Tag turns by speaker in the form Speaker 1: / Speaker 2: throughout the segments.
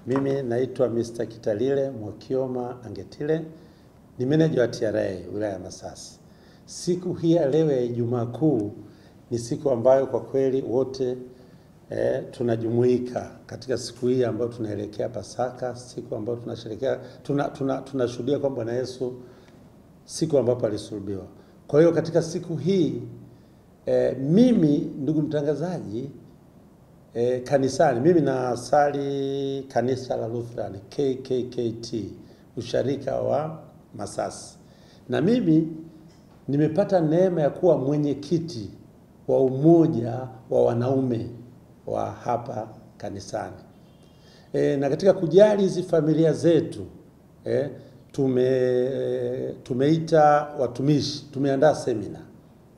Speaker 1: Mimi naitwa Mr. Kitalile Mwakioma Angetile, ni meneja wa TRA wilaya ya Masasi. Siku hii ya leo ya Ijumaa Kuu ni siku ambayo kwa kweli wote tunajumuika katika siku hii ambayo tunaelekea Pasaka, siku ambayo tunasherehekea tunashuhudia kwamba Bwana Yesu siku ambapo alisulubiwa. Kwa hiyo katika siku hii mimi ndugu mtangazaji kanisani, mimi nasali kanisa la Lutheran KKKT usharika wa Masasi, na mimi nimepata neema ya kuwa mwenyekiti wa umoja wa wanaume wa hapa kanisani. Na katika kujali hizi familia zetu tumeita watumishi, tumeandaa semina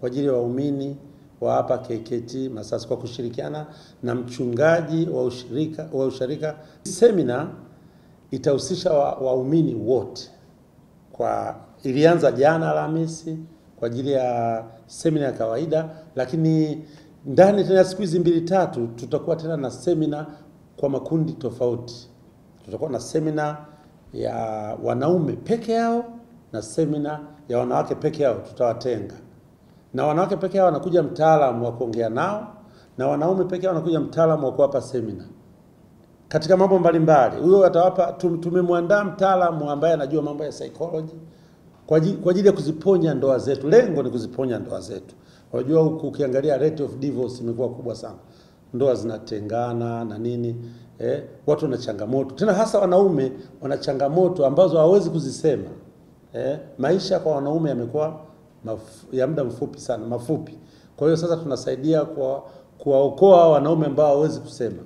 Speaker 1: kwa ajili ya waumini wa hapa KKKT Masasi kwa kushirikiana na mchungaji wa usharika. Semina itahusisha waumini wote. Ilianza jana Alhamisi kwa ajili ya semina ya kawaida, lakini ndani tena siku hizi 2-3 tutakuwa tena na semina kwa makundi tofauti. Tutakuwa na semina ya wanaume peke yao na semina ya wanawake peke yao, tutawatenga. Na wanawake peke yao wanakuja mtaalamu wa kuongea nao, na wanaume peke yao wanakuja mtaalamu wa kuwapa semina katika mambo mbalimbali. Huyo atawapa, tumemwandaa mtaalamu ambaye anajua mambo ya psychology kwa ajili ya kuziponya ndoa zetu. Lengo ni kuziponya ndoa zetu. Unajua ukiangalia rate of divorce imekuwa kubwa sana. Ndoa zinatengana na nini, watu wana changamoto. Tena hasa wanaume wana changamoto ambazo hawawezi kuzisema. Maisha kwa wanaume yamekuwa ya muda mfupi sana, mafupi. Kwa hiyo sasa tunasaidia kuwaokoa wanaume ambao hawawezi kusema.